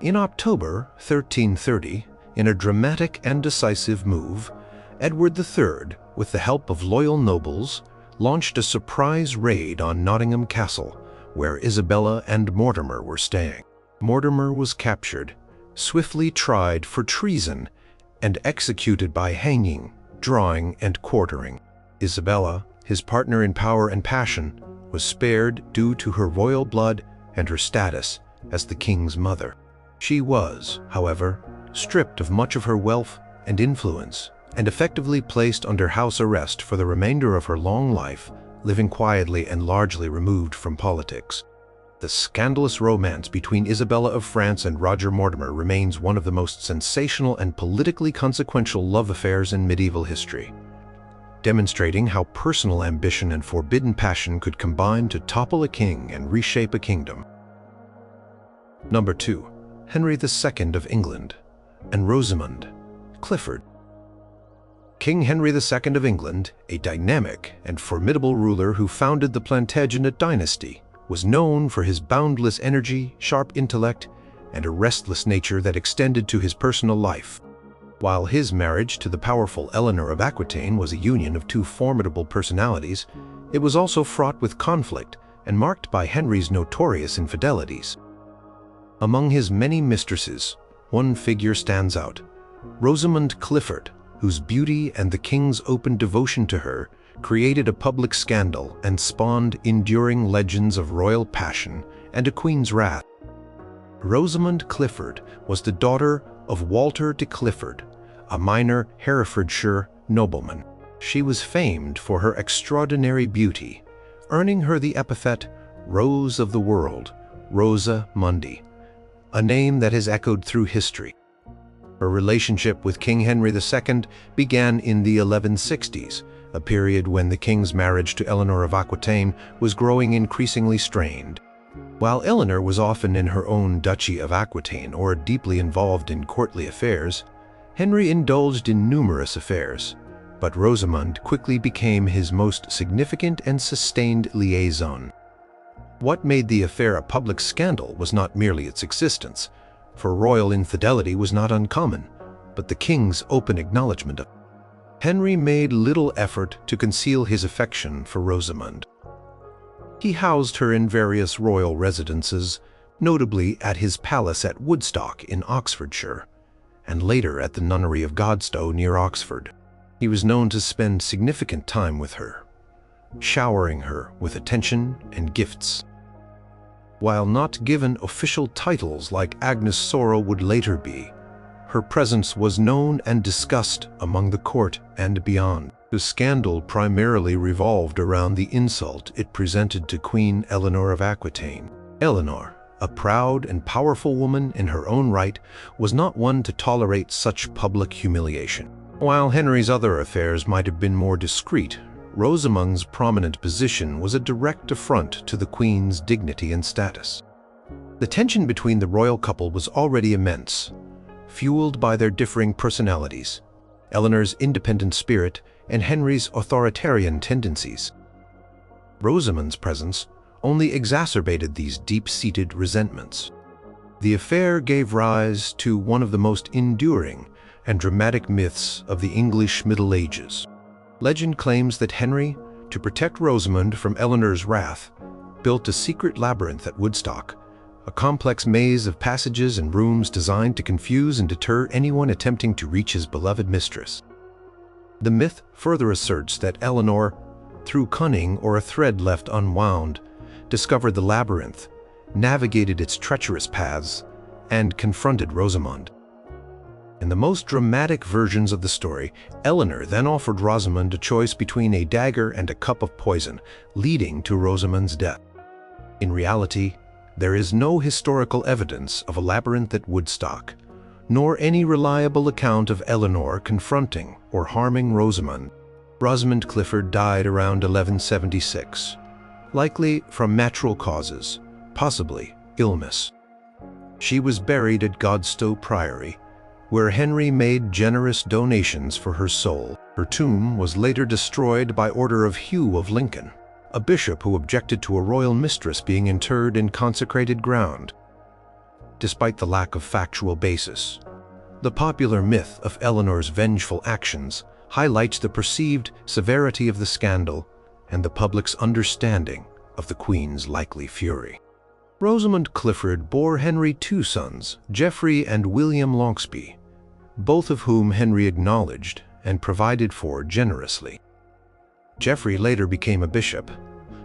In October 1330, in a dramatic and decisive move, Edward III, with the help of loyal nobles, launched a surprise raid on Nottingham Castle, where Isabella and Mortimer were staying. Mortimer was captured, swiftly tried for treason, and executed by hanging, drawing, and quartering. Isabella, his partner in power and passion, was spared due to her royal blood and her status as the king's mother. She was, however, stripped of much of her wealth and influence and effectively placed under house arrest for the remainder of her long life, living quietly and largely removed from politics. The scandalous romance between Isabella of France and Roger Mortimer remains one of the most sensational and politically consequential love affairs in medieval history, demonstrating how personal ambition and forbidden passion could combine to topple a king and reshape a kingdom. Number 2. Henry II of England and Rosamund, Clifford. King Henry II of England, a dynamic and formidable ruler who founded the Plantagenet dynasty, was known for his boundless energy, sharp intellect, and a restless nature that extended to his personal life. While his marriage to the powerful Eleanor of Aquitane was a union of two formidable personalities, it was also fraught with conflict and marked by Henry's notorious infidelities. Among his many mistresses, one figure stands out: Rosamund Clifford, whose beauty and the king's open devotion to her created a public scandal and spawned enduring legends of royal passion and a queen's wrath. Rosamund Clifford was the daughter of Walter de Clifford, a minor Herefordshire nobleman. She was famed for her extraordinary beauty, earning her the epithet Rose of the World, Rosa Mundi, a name that has echoed through history. Her relationship with King Henry II began in the 1160s, a period when the king's marriage to Eleanor of Aquitaine was growing increasingly strained. While Eleanor was often in her own Duchy of Aquitaine or deeply involved in courtly affairs, Henry indulged in numerous affairs, but Rosamund quickly became his most significant and sustained liaison. What made the affair a public scandal was not merely its existence, for royal infidelity was not uncommon, but the king's open acknowledgement of it. Henry made little effort to conceal his affection for Rosamund. He housed her in various royal residences, notably at his palace at Woodstock in Oxfordshire, and later at the nunnery of Godstow near Oxford. He was known to spend significant time with her, showering her with attention and gifts. While not given official titles like Agnes Sorel would later be, her presence was known and discussed among the court and beyond. The scandal primarily revolved around the insult it presented to Queen Eleanor of Aquitaine. Eleanor, a proud and powerful woman in her own right, was not one to tolerate such public humiliation. While Henry's other affairs might have been more discreet, Rosamund's prominent position was a direct affront to the Queen's dignity and status. The tension between the royal couple was already immense, fueled by their differing personalities, Eleanor's independent spirit and Henry's authoritarian tendencies. Rosamund's presence only exacerbated these deep-seated resentments. The affair gave rise to one of the most enduring and dramatic myths of the English Middle Ages. Legend claims that Henry, to protect Rosamund from Eleanor's wrath, built a secret labyrinth at Woodstock, a complex maze of passages and rooms designed to confuse and deter anyone attempting to reach his beloved mistress. The myth further asserts that Eleanor, through cunning or a thread left unwound, discovered the labyrinth, navigated its treacherous paths, and confronted Rosamund. In the most dramatic versions of the story, Eleanor then offered Rosamund a choice between a dagger and a cup of poison, leading to Rosamund's death. In reality, there is no historical evidence of a labyrinth at Woodstock, nor any reliable account of Eleanor confronting or harming Rosamund. Rosamund Clifford died around 1176, likely from natural causes, possibly illness. She was buried at Godstow Priory, where Henry made generous donations for her soul. Her tomb was later destroyed by order of Hugh of Lincoln, a bishop who objected to a royal mistress being interred in consecrated ground. Despite the lack of factual basis, the popular myth of Eleanor's vengeful actions highlights the perceived severity of the scandal and the public's understanding of the Queen's likely fury. Rosamund Clifford bore Henry two sons, Geoffrey and William Longsby, both of whom Henry acknowledged and provided for generously. Geoffrey later became a bishop,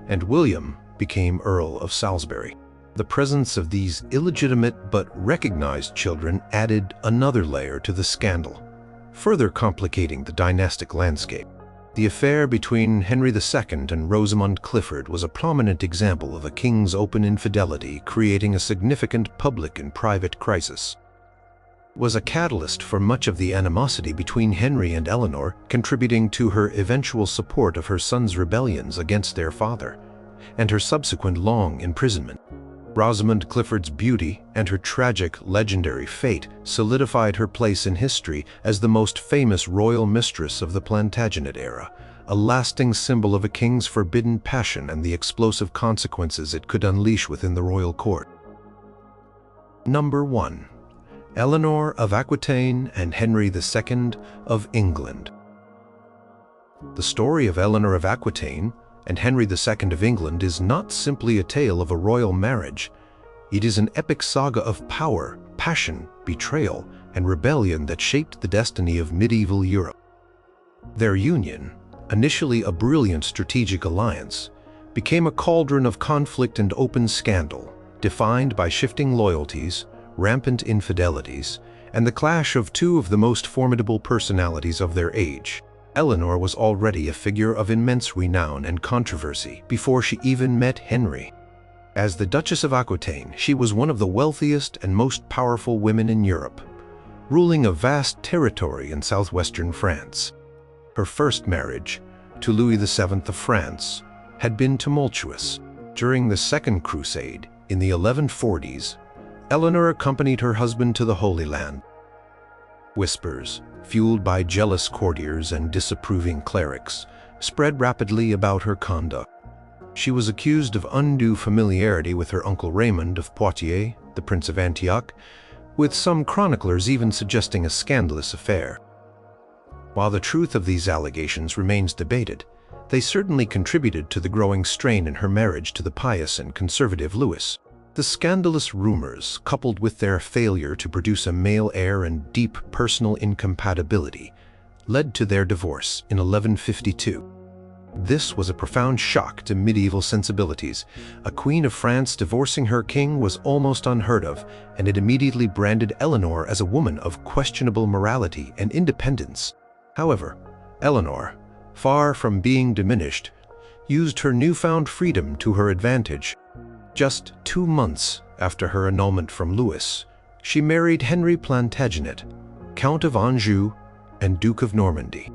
and William became Earl of Salisbury. The presence of these illegitimate but recognized children added another layer to the scandal, further complicating the dynastic landscape. The affair between Henry II and Rosamund Clifford was a prominent example of a king's open infidelity creating a significant public and private crisis. It was a catalyst for much of the animosity between Henry and Eleanor, contributing to her eventual support of her sons' rebellions against their father, and her subsequent long imprisonment. Rosamund Clifford's beauty and her tragic, legendary fate solidified her place in history as the most famous royal mistress of the Plantagenet era, a lasting symbol of a king's forbidden passion and the explosive consequences it could unleash within the royal court. Number 1. Eleanor of Aquitaine and Henry II of England. The story of Eleanor of Aquitaine and Henry II of England is not simply a tale of a royal marriage. It is an epic saga of power, passion, betrayal, and rebellion that shaped the destiny of medieval Europe. Their union, initially a brilliant strategic alliance, became a cauldron of conflict and open scandal, defined by shifting loyalties, rampant infidelities, and the clash of two of the most formidable personalities of their age. Eleanor was already a figure of immense renown and controversy before she even met Henry. As the Duchess of Aquitaine, she was one of the wealthiest and most powerful women in Europe, ruling a vast territory in southwestern France. Her first marriage, to Louis VII of France, had been tumultuous. During the Second Crusade, in the 1140s, Eleanor accompanied her husband to the Holy Land. Whispers, fueled by jealous courtiers and disapproving clerics, spread rapidly about her conduct. She was accused of undue familiarity with her uncle Raymond of Poitiers, the Prince of Antioch, with some chroniclers even suggesting a scandalous affair. While the truth of these allegations remains debated, they certainly contributed to the growing strain in her marriage to the pious and conservative Louis. The scandalous rumors, coupled with their failure to produce a male heir and deep personal incompatibility, led to their divorce in 1152. This was a profound shock to medieval sensibilities. A queen of France divorcing her king was almost unheard of, and it immediately branded Eleanor as a woman of questionable morality and independence. However, Eleanor, far from being diminished, used her newfound freedom to her advantage. Just 2 months after her annulment from Louis, she married Henry Plantagenet, Count of Anjou and Duke of Normandy.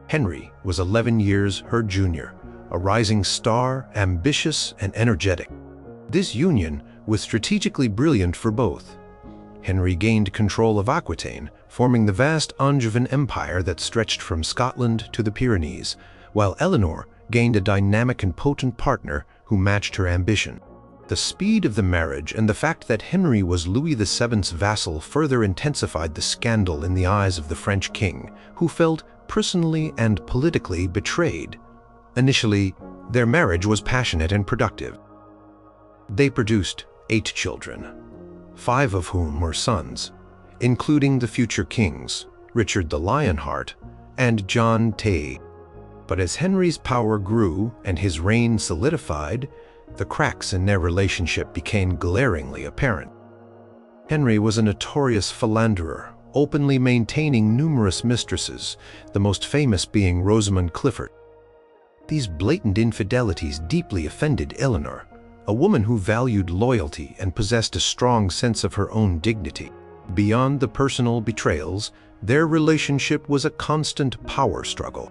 Henry was 11 years her junior, a rising star, ambitious and energetic. This union was strategically brilliant for both. Henry gained control of Aquitane, forming the vast Angevin empire that stretched from Scotland to the Pyrenees, while Eleanor gained a dynamic and potent partner who matched her ambition. The speed of the marriage and the fact that Henry was Louis VII's vassal further intensified the scandal in the eyes of the French king, who felt personally and politically betrayed. Initially, their marriage was passionate and productive. They produced 8 children, 5 of whom were sons, including the future kings, Richard the Lionheart and John Tay. But as Henry's power grew and his reign solidified, the cracks in their relationship became glaringly apparent. Henry was a notorious philanderer, openly maintaining numerous mistresses, the most famous being Rosamund Clifford. These blatant infidelities deeply offended Eleanor, a woman who valued loyalty and possessed a strong sense of her own dignity. Beyond the personal betrayals, their relationship was a constant power struggle.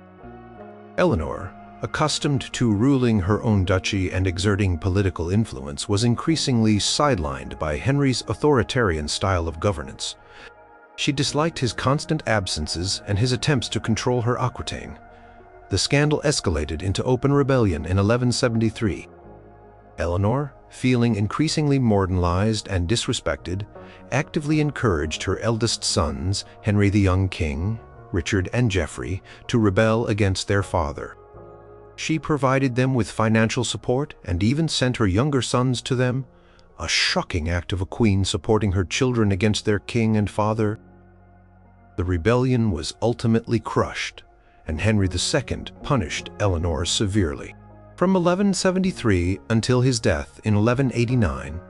Eleanor, accustomed to ruling her own duchy and exerting political influence, was increasingly sidelined by Henry's authoritarian style of governance. She disliked his constant absences and his attempts to control her Aquitane. The scandal escalated into open rebellion in 1173. Eleanor, feeling increasingly marginalized and disrespected, actively encouraged her eldest sons, Henry the young king, Richard and Geoffrey, to rebel against their father. She provided them with financial support and even sent her younger sons to them, a shocking act of a queen supporting her children against their king and father. The rebellion was ultimately crushed, and Henry II punished Eleanor severely. From 1173 until his death in 1189,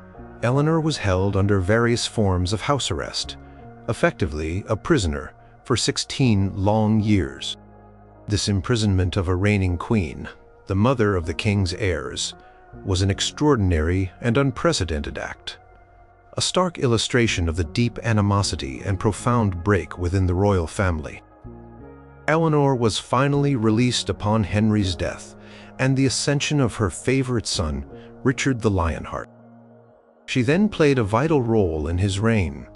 Eleanor was held under various forms of house arrest, effectively a prisoner for 16 long years. This imprisonment of a reigning queen, the mother of the king's heirs, was an extraordinary and unprecedented act, a stark illustration of the deep animosity and profound break within the royal family. Eleanor was finally released upon Henry's death and the ascension of her favorite son, Richard the Lionheart. She then played a vital role in his reign,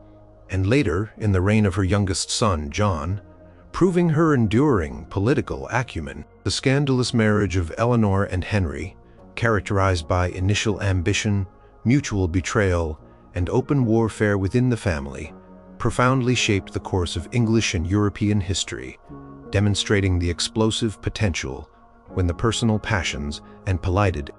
and later in the reign of her youngest son, John, proving her enduring political acumen. The scandalous marriage of Eleanor and Henry, characterized by initial ambition, mutual betrayal, and open warfare within the family, profoundly shaped the course of English and European history, demonstrating the explosive potential when the personal passions and polluted